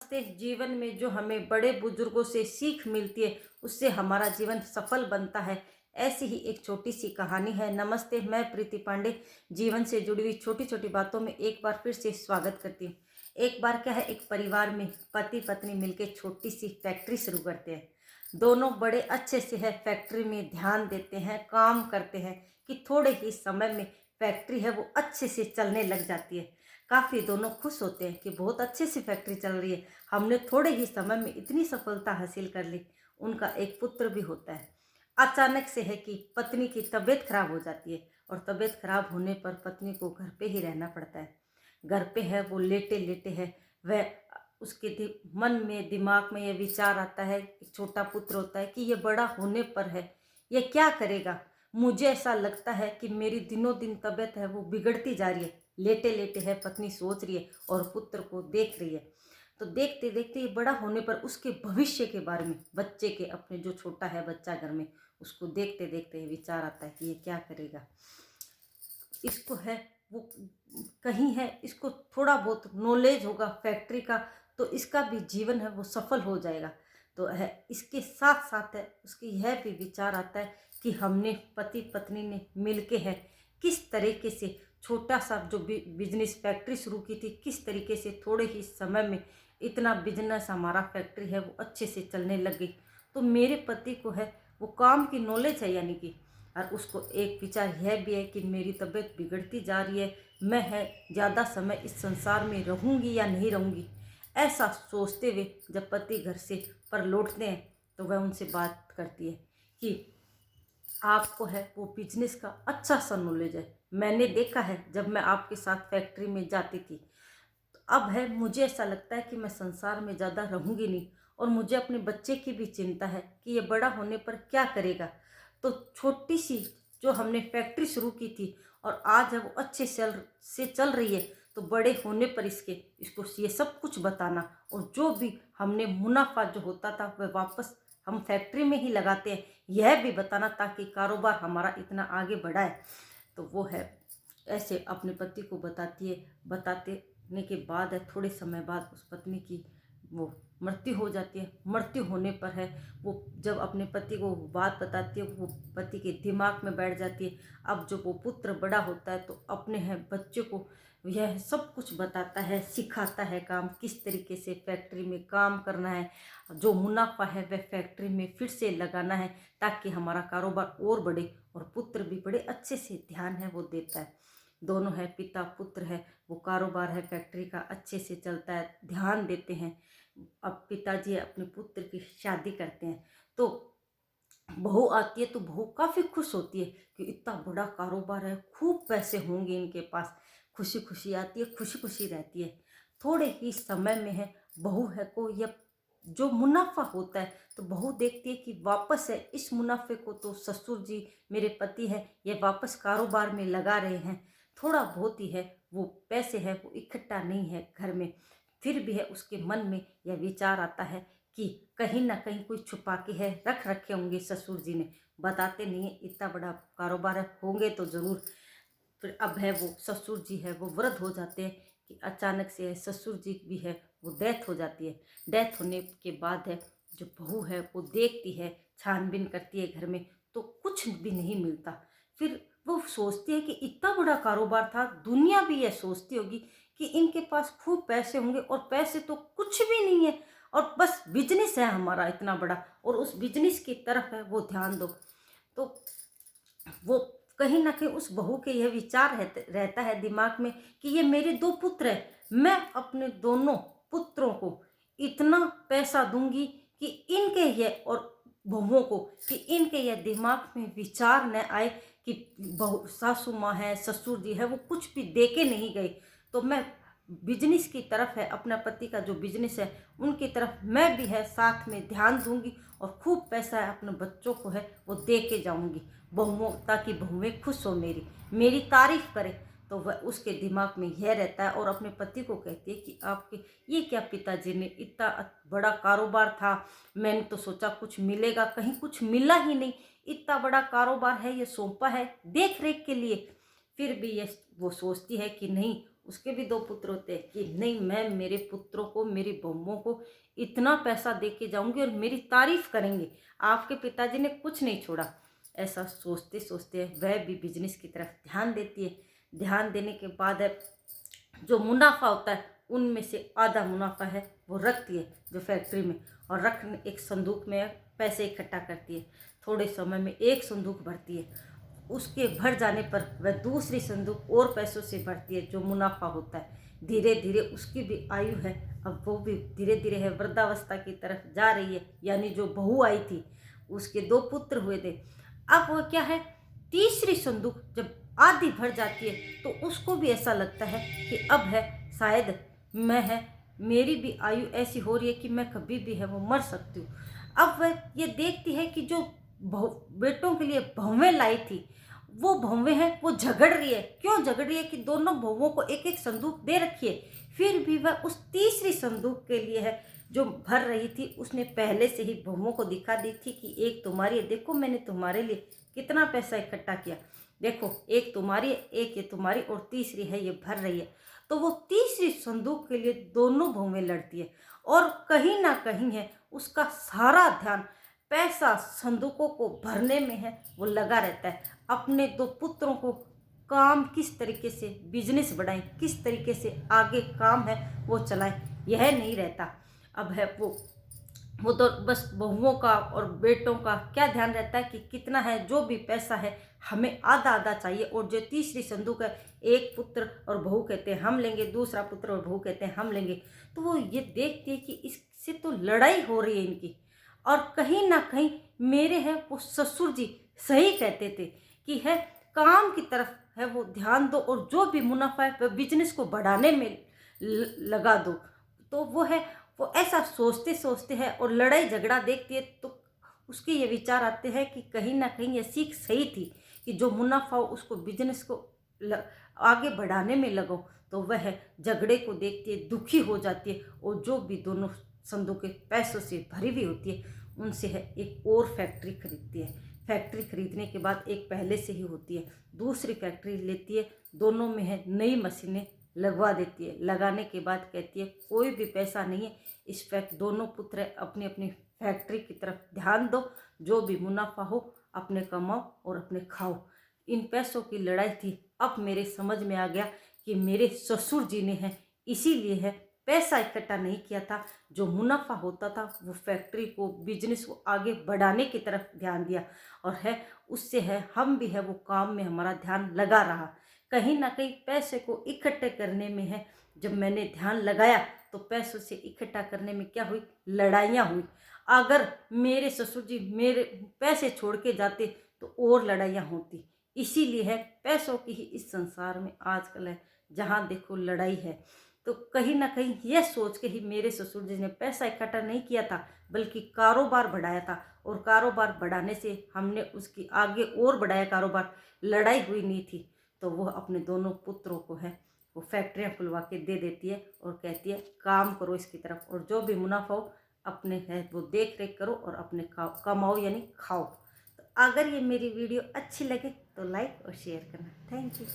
नमस्ते। जीवन में जो हमें बड़े बुजुर्गों से सीख मिलती है उससे हमारा जीवन सफल बनता है। ऐसी ही एक छोटी सी कहानी है। नमस्ते, मैं प्रीति पांडे जीवन से जुड़ी हुई छोटी छोटी बातों में एक बार फिर से स्वागत करती हूँ। एक बार क्या है, एक परिवार में पति पत्नी मिलकर छोटी सी फैक्ट्री शुरू करते हैं। दोनों बड़े अच्छे से है फैक्ट्री में ध्यान देते हैं, काम करते हैं कि थोड़े ही समय में फैक्ट्री है वो अच्छे से चलने लग जाती है। काफ़ी दोनों खुश होते हैं कि बहुत अच्छे से फैक्ट्री चल रही है, हमने थोड़े ही समय में इतनी सफलता हासिल कर ली। उनका एक पुत्र भी होता है। अचानक से है कि पत्नी की तबीयत खराब हो जाती है और तबीयत खराब होने पर पत्नी को घर पे ही रहना पड़ता है। घर पे है वो लेटे लेटे है, वह उसके मन में दिमाग में यह विचार आता है, एक छोटा पुत्र होता है कि ये बड़ा होने पर है ये क्या करेगा। मुझे ऐसा लगता है कि मेरी दिनों दिन तबीयत है वो बिगड़ती जा रही है। लेटे लेटे है पत्नी सोच रही है और पुत्र को देख रही है। तो देखते देखते ये बड़ा होने पर उसके भविष्य के बारे में, बच्चे के, अपने जो छोटा है बच्चा घर में, उसको देखते देखते विचार आता है कि ये क्या करेगा। इसको है वो कहीं है, इसको थोड़ा बहुत नॉलेज होगा फैक्ट्री का तो इसका भी जीवन है वो सफल हो जाएगा। तो है इसके साथ साथ है उसकी यह भी विचार आता है कि हमने पति पत्नी ने मिलके है किस तरीके से छोटा सा जो बिजनेस फैक्ट्री शुरू की थी, किस तरीके से थोड़े ही समय में इतना बिजनेस हमारा फैक्ट्री है वो अच्छे से चलने लग गई। तो मेरे पति को है वो काम की नॉलेज है, यानी कि और उसको एक विचार यह भी है कि मेरी तबीयत बिगड़ती जा रही है, मैं है ज़्यादा समय इस संसार में रहूँगी या नहीं रहूँगी। ऐसा सोचते हुए जब पति घर से पर लौटते हैं तो वह उनसे बात करती है कि आपको है वो बिजनेस का अच्छा सा नॉलेज है, मैंने देखा है जब मैं आपके साथ फैक्ट्री में जाती थी। तो अब है मुझे ऐसा लगता है कि मैं संसार में ज़्यादा रहूँगी नहीं और मुझे अपने बच्चे की भी चिंता है कि ये बड़ा होने पर क्या करेगा। तो छोटी सी जो हमने फैक्ट्री शुरू की थी और आज है वो अच्छे से चल रही है, तो बड़े होने पर इसको ये सब कुछ बताना और जो भी हमने मुनाफा जो होता था वह वापस हम फैक्ट्री में ही लगाते हैं, यह भी बताना ताकि कारोबार हमारा इतना आगे बढ़ा है। तो वो है ऐसे अपने पति को बताती है। बताने के बाद है थोड़े समय बाद उस पत्नी की वो मृत्यु हो जाती है। मृत्यु होने पर है वो जब अपने पति को वो बात बताती है वो पति के दिमाग में बैठ जाती है। अब जब वो पुत्र बड़ा होता है तो अपने है बच्चे को यह सब कुछ बताता है, सिखाता है काम किस तरीके से फैक्ट्री में काम करना है, जो मुनाफा है वह फैक्ट्री में फिर से लगाना है ताकि हमारा कारोबार और बढ़े। और पुत्र भी बड़े अच्छे से ध्यान है वो देता है। दोनों है पिता पुत्र है, वो कारोबार है फैक्ट्री का अच्छे से चलता है, ध्यान देते हैं। अब पिताजी अपने पुत्र की शादी करते हैं तो बहू आती है तो बहू काफ़ी खुश होती है कि इतना बड़ा कारोबार है, खूब पैसे होंगे इनके पास। खुशी खुशी आती है, खुशी खुशी रहती है। थोड़े ही समय में है बहू है को यह जो मुनाफा होता है तो बहू देखती है कि वापस है इस मुनाफे को तो ससुर जी मेरे पति है ये वापस कारोबार में लगा रहे हैं। थोड़ा बहुत ही है वो पैसे है वो इकट्ठा नहीं है घर में, फिर भी है उसके मन में यह विचार आता है कि कहीं ना कहीं कोई छुपा के है रख रखे होंगे ससुर जी ने, बताते नहीं है। इतना बड़ा कारोबार है, होंगे तो ज़रूर। फिर अब है वो ससुर जी है वो वृद्ध हो जाते हैं कि अचानक से ससुर जी भी है वो डेथ हो जाती है। डेथ होने के बाद है जो बहू है वो देखती है, छानबीन करती है घर में तो कुछ भी नहीं मिलता। फिर वो सोचती है कि इतना बड़ा कारोबार था, दुनिया भी यह सोचती होगी कि इनके पास खूब पैसे होंगे और पैसे तो कुछ भी नहीं है और बस बिजनेस है हमारा इतना बड़ा और उस बिजनेस की तरफ है वो ध्यान दो। तो वो कहीं ना कहीं उस बहू के यह विचार रहता है दिमाग में कि ये मेरे दो पुत्र हैं, मैं अपने दोनों पुत्रों को इतना पैसा दूंगी कि इनके यह और बहुओं को कि इनके यह दिमाग में विचार न आए कि बहू सासू माँ है ससुर जी है वो कुछ भी दे के नहीं गए। तो मैं बिजनेस की तरफ है अपना पति का जो बिजनेस है उनकी तरफ मैं भी है साथ में ध्यान दूंगी और खूब पैसा है अपने बच्चों को है वो दे के जाऊंगी बहुओं, ताकि बहुएं खुश हो मेरी तारीफ करे। तो वह उसके दिमाग में यह रहता है और अपने पति को कहती है कि आपके ये क्या पिताजी ने इतना बड़ा कारोबार था, मैंने तो सोचा कुछ मिलेगा, कहीं कुछ मिला ही नहीं। इतना बड़ा कारोबार है ये सौंपा है देख रेख के लिए, फिर भी ये वो सोचती है कि नहीं उसके भी 2 पुत्र होते हैं कि नहीं, मैं मेरे पुत्रों को, मेरी बहुओं को इतना पैसा दे के जाऊंगी और मेरी तारीफ करेंगे, आपके पिताजी ने कुछ नहीं छोड़ा। ऐसा सोचते सोचते वह भी बिजनेस की तरफ ध्यान देती है। ध्यान देने के बाद है जो मुनाफा होता है उनमें से आधा मुनाफा है वो रखती है जो फैक्ट्री में, और रख एक संदूक में पैसे इकट्ठा करती है। थोड़े समय में एक संदूक भरती है, उसके भर जाने पर वह दूसरी संदूक और पैसों से भरती है जो मुनाफा होता है। धीरे धीरे उसकी भी आयु है, अब वो भी धीरे धीरे है वृद्धावस्था की तरफ जा रही है। यानी जो बहू आई थी उसके 2 पुत्र हुए थे, अब वो क्या है, तीसरी संदूक जब आधी भर जाती है तो उसको भी ऐसा लगता है कि अब है शायद मैं है, मेरी भी आयु ऐसी हो रही है कि मैं कभी भी है वो मर सकती हूँ। अब वह ये देखती है कि जो बेटों के लिए बहुएं लाई थी वो बहुएं हैं वो झगड़ रही है। क्यों झगड़ रही है कि दोनों बहुओं को एक एक संदूक दे रखी है, फिर भी वह उस तीसरी संदूक के लिए है जो भर रही थी। उसने पहले से ही बहुओं को दिखा दी थी कि एक तुम्हारी है, देखो मैंने तुम्हारे लिए कितना पैसा इकट्ठा किया, देखो एक तुम्हारी है, एक ये तुम्हारी, और तीसरी है ये भर रही है। तो वो तीसरी संदूक के लिए दोनों बहुएं लड़ती है और कहीं ना कहीं है उसका सारा ध्यान पैसा संदूकों को भरने में है वो लगा रहता है। अपने 2 पुत्रों को काम किस तरीके से बिजनेस बढ़ाएं, किस तरीके से आगे काम है वो चलाएं, यह नहीं रहता। अब है वो तो बस बहुओं का और बेटों का क्या ध्यान रहता है कि कितना है, जो भी पैसा है हमें आधा आधा चाहिए। और जो तीसरी संदूक है, एक पुत्र और बहू कहते हैं हम लेंगे, दूसरा पुत्र और बहू कहते हैं हम लेंगे। तो वो ये देखती है कि इससे तो लड़ाई हो रही है इनकी, और कहीं ना कहीं मेरे हैं वो ससुर जी सही कहते थे कि है काम की तरफ है वो ध्यान दो और जो भी मुनाफा है वह बिजनेस को बढ़ाने में लगा दो। तो वो ऐसा सोचते सोचते हैं और लड़ाई झगड़ा देखती है तो उसके ये विचार आते हैं कि कहीं ना कहीं ये सीख सही थी कि जो मुनाफा हो उसको बिजनेस को आगे बढ़ाने में लगो। तो वह झगड़े को देखती है, दुखी हो जाती है, और जो भी दोनों संदूकें पैसों से भरी हुई होती है उनसे है एक और फैक्ट्री खरीदती है। फैक्ट्री खरीदने के बाद एक पहले से ही होती है, दूसरी फैक्ट्री लेती है, दोनों में है नई मशीनें लगवा देती है। लगाने के बाद कहती है कोई भी पैसा नहीं है, इस दोनों पुत्र अपनी अपनी फैक्ट्री की तरफ ध्यान दो, जो भी मुनाफा हो अपने कमाओ और अपने खाओ। इन पैसों की लड़ाई थी। अब मेरे समझ में आ गया कि मेरे ससुर जी ने है इसीलिए है पैसा इकट्ठा नहीं किया था, जो मुनाफा होता था वो फैक्ट्री को बिजनेस को आगे बढ़ाने की तरफ ध्यान दिया, और है उससे है हम भी है वो काम में हमारा ध्यान लगा रहा। कहीं ना कहीं पैसे को इकट्ठे करने में है जब मैंने ध्यान लगाया तो पैसों से इकट्ठा करने में क्या हुई, लड़ाइयाँ हुई। अगर मेरे ससुर जी मेरे पैसे छोड़ के जाते तो और लड़ाइयाँ होती। इसीलिए है पैसों की ही इस संसार में आजकल है जहाँ देखो लड़ाई है। तो कहीं ना कहीं यह सोच के ही मेरे ससुर जी ने पैसा इकट्ठा नहीं किया था बल्कि कारोबार बढ़ाया था, और कारोबार बढ़ाने से हमने उसकी आगे और बढ़ाया कारोबार, लड़ाई हुई नहीं थी। तो वह अपने दोनों पुत्रों को है वो फैक्ट्रियाँ खुलवा के दे देती है और कहती है काम करो इसकी तरफ, और जो भी मुनाफा हो अपने है वो देख रेख करो और अपने कमाओ यानी खाओ। तो अगर ये मेरी वीडियो अच्छी लगे तो लाइक और शेयर करना। Thank you.